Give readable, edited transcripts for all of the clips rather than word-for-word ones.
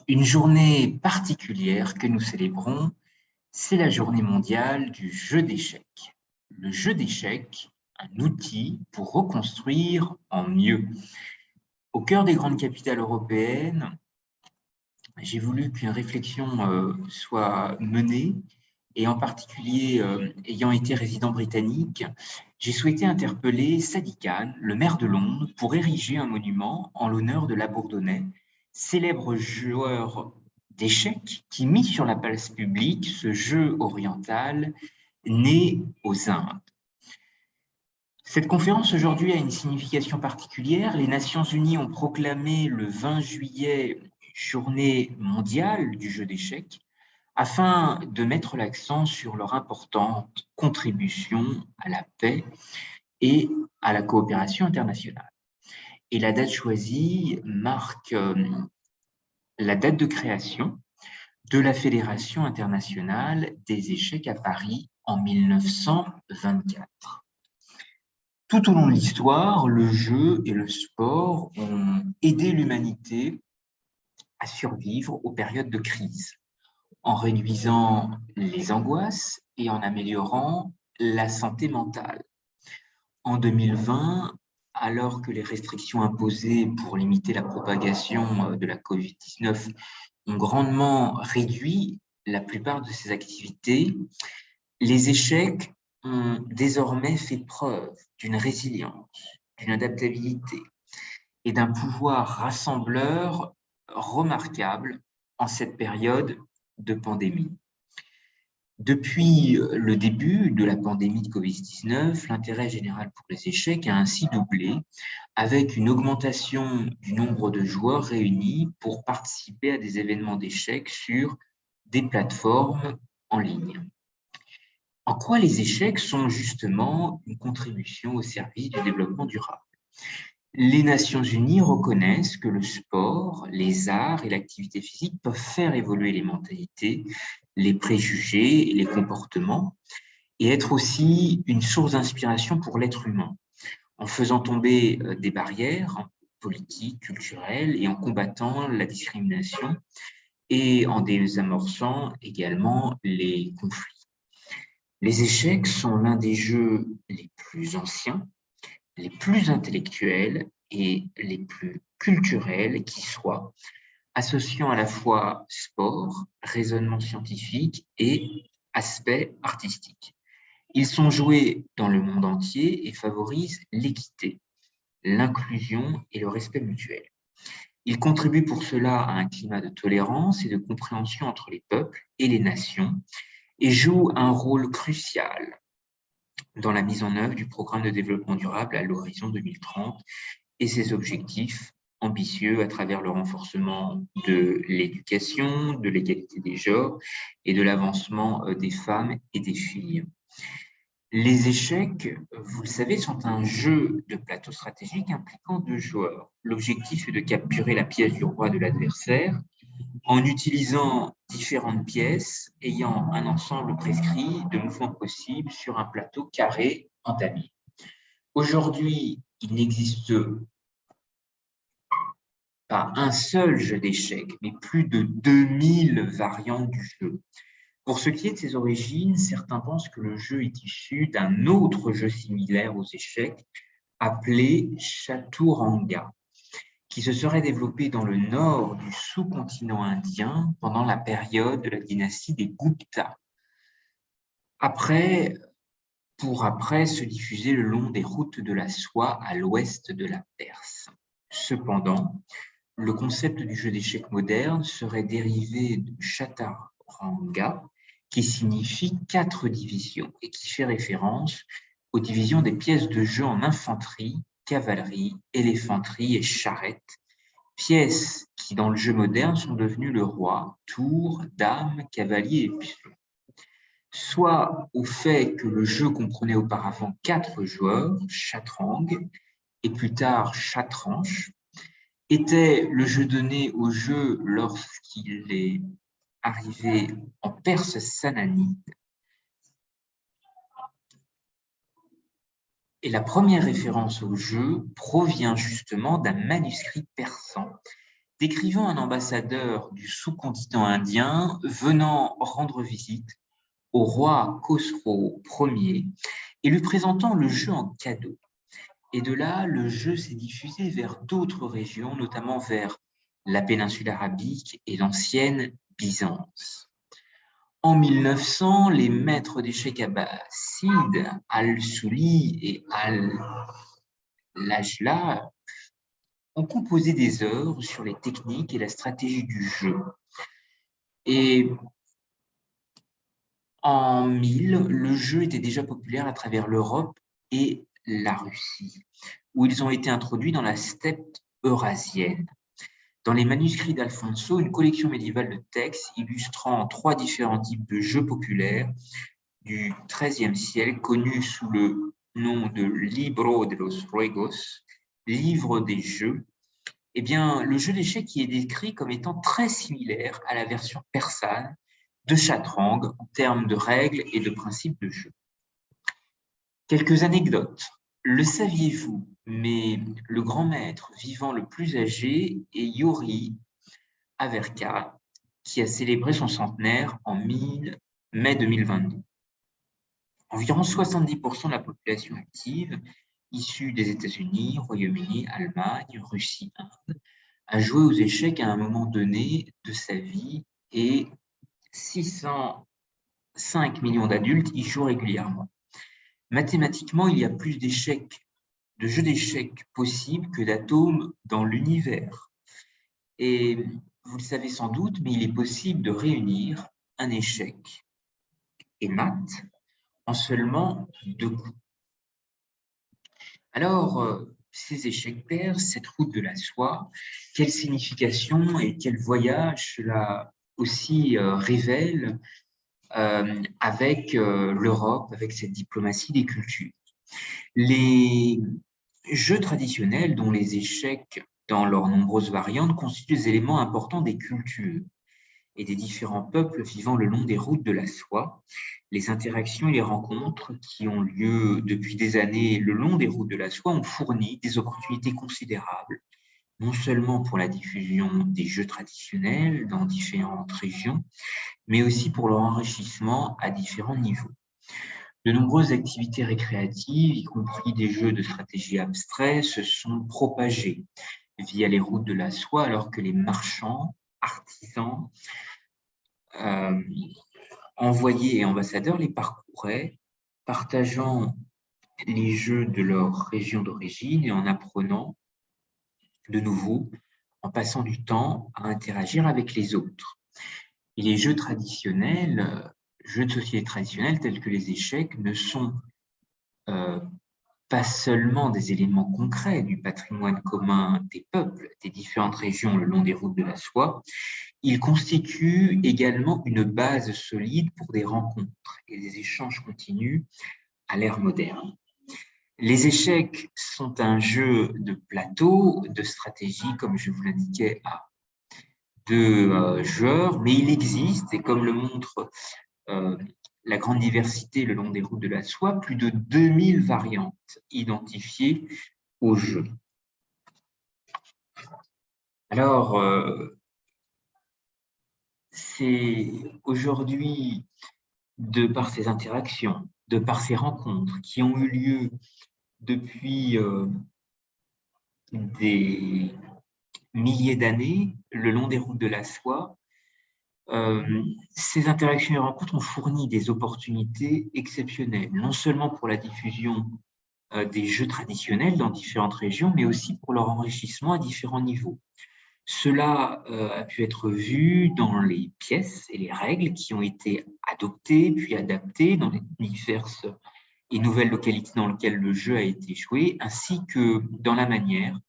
Une journée particulière que nous célébrons, c'est la journée mondiale du jeu d'échecs. Le jeu d'échecs, un outil pour reconstruire en mieux. Au cœur des grandes capitales européennes, j'ai voulu qu'une réflexion soit menée et en particulier ayant été résident britannique, j'ai souhaité interpeller Sadiq Khan, le maire de Londres, pour ériger un monument en l'honneur de Labourdonnais, célèbre joueur d'échecs qui mit sur la place publique ce jeu oriental né aux Indes. Cette conférence aujourd'hui a une signification particulière. Les Nations Unies ont proclamé le 20 juillet Journée mondiale du jeu d'échecs afin de mettre l'accent sur leur importante contribution à la paix et à la coopération internationale. Et la date choisie marque la date de création de la Fédération internationale des échecs à Paris en 1924. Tout au long de l'histoire, le jeu et le sport ont aidé l'humanité à survivre aux périodes de crise, en réduisant les angoisses et en améliorant la santé mentale. En 2020, alors que les restrictions imposées pour limiter la propagation de la COVID-19 ont grandement réduit la plupart de ces activités, les échecs ont désormais fait preuve d'une résilience, d'une adaptabilité et d'un pouvoir rassembleur remarquable en cette période de pandémie. Depuis le début de la pandémie de Covid-19, l'intérêt général pour les échecs a ainsi doublé, avec une augmentation du nombre de joueurs réunis pour participer à des événements d'échecs sur des plateformes en ligne. En quoi les échecs sont justement une contribution au service du développement durable? Les Nations Unies reconnaissent que le sport, les arts et l'activité physique peuvent faire évoluer les mentalités, les préjugés et les comportements, et être aussi une source d'inspiration pour l'être humain, en faisant tomber des barrières politiques, culturelles, et en combattant la discrimination, et en désamorçant également les conflits. Les échecs sont l'un des jeux les plus anciens, les plus intellectuels et les plus culturels qui soient, associant à la fois sport, raisonnement scientifique et aspect artistique. Ils sont joués dans le monde entier et favorisent l'équité, l'inclusion et le respect mutuel. Ils contribuent pour cela à un climat de tolérance et de compréhension entre les peuples et les nations et jouent un rôle crucial dans la mise en œuvre du programme de développement durable à l'horizon 2030 et ses objectifs ambitieux à travers le renforcement de l'éducation, de l'égalité des genres et de l'avancement des femmes et des filles. Les échecs, vous le savez, sont un jeu de plateau stratégique impliquant deux joueurs. L'objectif est de capturer la pièce du roi de l'adversaire en utilisant différentes pièces ayant un ensemble prescrit de mouvements possibles sur un plateau carré en damier. Aujourd'hui, il n'existe pas un seul jeu d'échecs, mais plus de 2000 variantes du jeu. Pour ce qui est de ses origines, certains pensent que le jeu est issu d'un autre jeu similaire aux échecs, appelé Chaturanga, qui se serait développé dans le nord du sous-continent indien pendant la période de la dynastie des Gupta. Pour après se diffuser le long des routes de la soie à l'ouest de la Perse. Cependant, le concept du jeu d'échecs moderne serait dérivé de Chaturanga, qui signifie 4 divisions et qui fait référence aux divisions des pièces de jeu en infanterie, cavalerie, éléphanterie et charrette, pièces qui dans le jeu moderne sont devenues le roi, tour, dame, cavalier et pion. Soit au fait que le jeu comprenait auparavant 4 joueurs, chatrang, et plus tard chatranche, était le jeu donné au jeu lorsqu'il est arrivé en Perse sananide. Et la première référence au jeu provient justement d'un manuscrit persan décrivant un ambassadeur du sous-continent indien venant rendre visite au roi Khosrow Ier et lui présentant le jeu en cadeau. Et de là, le jeu s'est diffusé vers d'autres régions, notamment vers la péninsule arabique et l'ancienne Byzance. En 1900, les maîtres d'échecs abbassides, Al-Souli et Al-Lajla, ont composé des œuvres sur les techniques et la stratégie du jeu. Et en 1000, le jeu était déjà populaire à travers l'Europe et la Russie, où ils ont été introduits dans la steppe eurasienne. Dans les manuscrits d'Alfonso, une collection médiévale de textes illustrant 3 différents types de jeux populaires du XIIIe siècle, connus sous le nom de Libro de los Juegos, livre des jeux, eh bien, le jeu d'échecs qui est décrit comme étant très similaire à la version persane de Chatrang en termes de règles et de principes de jeu. Quelques anecdotes. Le saviez-vous, mais le grand maître vivant le plus âgé est Yori Averka, qui a célébré son centenaire en mai 2022. Environ 70% de la population active, issue des États-Unis, Royaume-Uni, Allemagne, Russie, Inde, a joué aux échecs à un moment donné de sa vie et 605 millions d'adultes y jouent régulièrement. Mathématiquement, il y a plus de jeux d'échecs possibles que d'atomes dans l'univers. Et vous le savez sans doute, mais il est possible de réunir un échec et maths en seulement 2 coups. Alors, ces échecs pairs, cette route de la soie, quelle signification et quel voyage cela aussi révèle avec l'Europe, avec cette diplomatie des cultures. Les jeux traditionnels, dont les échecs dans leurs nombreuses variantes, constituent des éléments importants des cultures et des différents peuples vivant le long des routes de la soie. Les interactions et les rencontres qui ont lieu depuis des années le long des routes de la soie ont fourni des opportunités considérables, non seulement pour la diffusion des jeux traditionnels dans différentes régions, mais aussi pour leur enrichissement à différents niveaux. De nombreuses activités récréatives, y compris des jeux de stratégie abstraits, se sont propagées via les routes de la soie, alors que les marchands, artisans, envoyés et ambassadeurs les parcouraient, partageant les jeux de leur région d'origine et en apprenant de nouveau, en passant du temps à interagir avec les autres. Et les jeux traditionnels, jeux de société traditionnels tels que les échecs ne sont pas seulement des éléments concrets du patrimoine commun des peuples des différentes régions le long des routes de la soie, ils constituent également une base solide pour des rencontres et des échanges continus à l'ère moderne. Les échecs sont un jeu de plateau, de stratégie, comme je vous l'indiquais, à 2 joueurs, mais il existe, et comme le montre la grande diversité le long des routes de la soie, plus de 2000 variantes identifiées au jeu. Alors, c'est aujourd'hui, de par ces interactions, de par ces rencontres qui ont eu lieu depuis des milliers d'années le long des routes de la soie, ces interactions et rencontres ont fourni des opportunités exceptionnelles, non seulement pour la diffusion des jeux traditionnels dans différentes régions, mais aussi pour leur enrichissement à différents niveaux. Cela a pu être vu dans les pièces et les règles qui ont été adoptées puis adaptées dans les diverses et nouvelles localités dans lesquelles le jeu a été joué, ainsi que dans la manière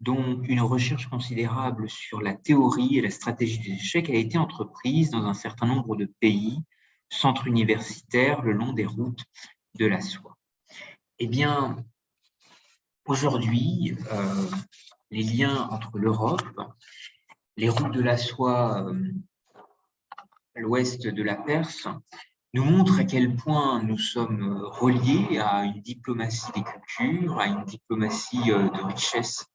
dont une recherche considérable sur la théorie et la stratégie des échecs a été entreprise dans un certain nombre de pays, centres universitaires, le long des routes de la soie. Eh bien, aujourd'hui, les liens entre l'Europe, les routes de la soie à l'ouest de la Perse, nous montrent à quel point nous sommes reliés à une diplomatie des cultures, à une diplomatie de richesse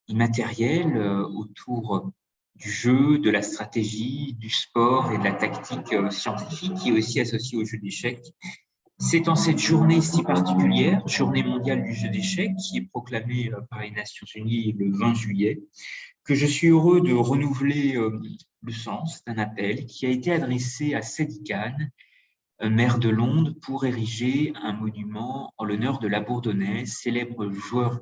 immatériel autour du jeu, de la stratégie, du sport et de la tactique scientifique qui est aussi associée au jeu d'échecs. C'est en cette journée si particulière, journée mondiale du jeu d'échecs, qui est proclamée par les Nations Unies le 20 juillet, que je suis heureux de renouveler le sens d'un appel qui a été adressé à Sadi Khan, maire de Londres, pour ériger un monument en l'honneur de Labourdonnais, célèbre joueur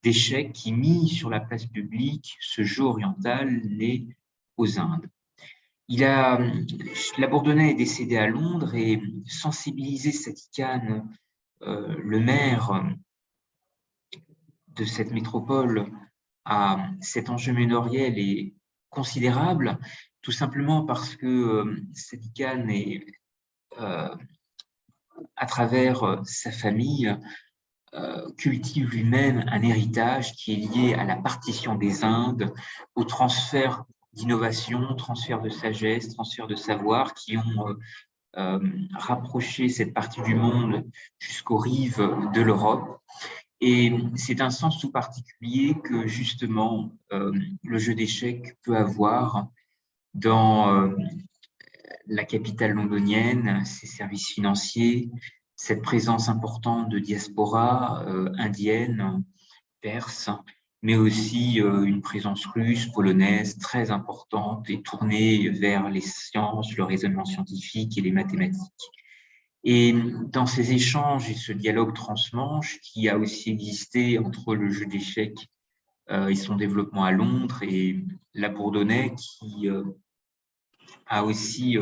d'échecs qui mit sur la place publique ce jeu oriental né aux Indes. Labourdonnais est décédé à Londres et sensibiliser Sadi Khan, le maire de cette métropole, à cet enjeu mémoriel est considérable, tout simplement parce que Sadi Khan est, à travers sa famille, cultive lui-même un héritage qui est lié à la partition des Indes, au transfert d'innovation, transfert de sagesse, transfert de savoir qui ont rapproché cette partie du monde jusqu'aux rives de l'Europe. Et c'est un sens tout particulier que justement le jeu d'échecs peut avoir dans la capitale londonienne, ses services financiers, cette présence importante de diaspora indienne, perse, mais aussi une présence russe, polonaise très importante et tournée vers les sciences, le raisonnement scientifique et les mathématiques. Et dans ces échanges et ce dialogue transmanche qui a aussi existé entre le jeu d'échecs et son développement à Londres et Labourdonnais qui a aussi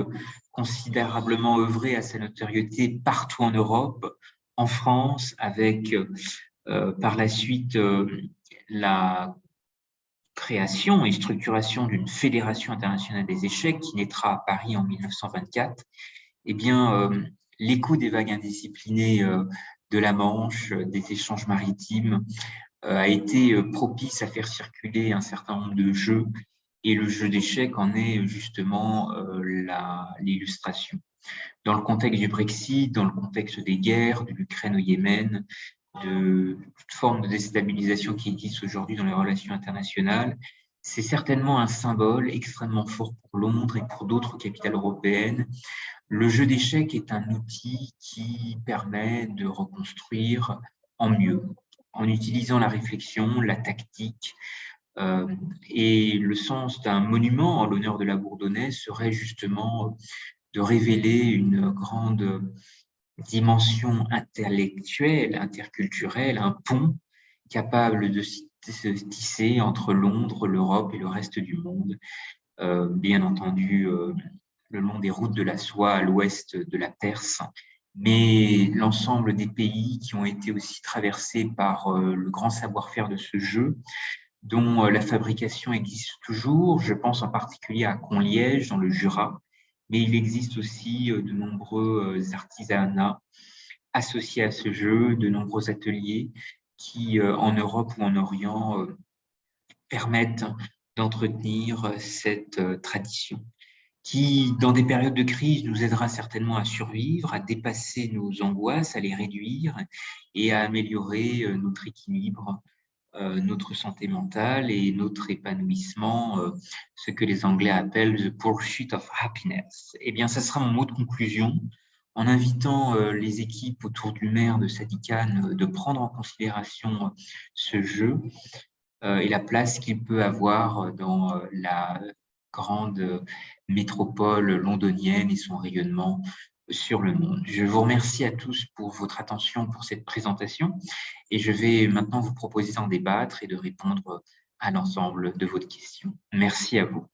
considérablement œuvré à sa notoriété partout en Europe, en France, avec par la suite la création et structuration d'une fédération internationale des échecs qui naîtra à Paris en 1924. Eh bien, l'écho des vagues indisciplinées de la Manche, des échanges maritimes, a été propice à faire circuler un certain nombre de jeux, et le jeu d'échecs en est justement l'illustration. Dans le contexte du Brexit, dans le contexte des guerres, de l'Ukraine au Yémen, de toute forme de déstabilisation qui existe aujourd'hui dans les relations internationales, c'est certainement un symbole extrêmement fort pour Londres et pour d'autres capitales européennes. Le jeu d'échecs est un outil qui permet de reconstruire en mieux, en utilisant la réflexion, la tactique, et le sens d'un monument en l'honneur de Labourdonnais serait justement de révéler une grande dimension intellectuelle, interculturelle, un pont capable de se tisser entre Londres, l'Europe et le reste du monde, bien entendu le long des routes de la soie à l'ouest de la Perse, mais l'ensemble des pays qui ont été aussi traversés par le grand savoir-faire de ce jeu, dont la fabrication existe toujours. Je pense en particulier à Conliège, dans le Jura, mais il existe aussi de nombreux artisanats associés à ce jeu, de nombreux ateliers qui, en Europe ou en Orient, permettent d'entretenir cette tradition qui, dans des périodes de crise, nous aidera certainement à survivre, à dépasser nos angoisses, à les réduire et à améliorer notre équilibre, notre santé mentale et notre épanouissement, ce que les Anglais appellent the pursuit of happiness. Eh bien, ça sera mon mot de conclusion, en invitant les équipes autour du maire de Sadi Khan de prendre en considération ce jeu et la place qu'il peut avoir dans la grande métropole londonienne et son rayonnement sur le monde. Je vous remercie à tous pour votre attention pour cette présentation et je vais maintenant vous proposer d'en débattre et de répondre à l'ensemble de vos questions. Merci à vous.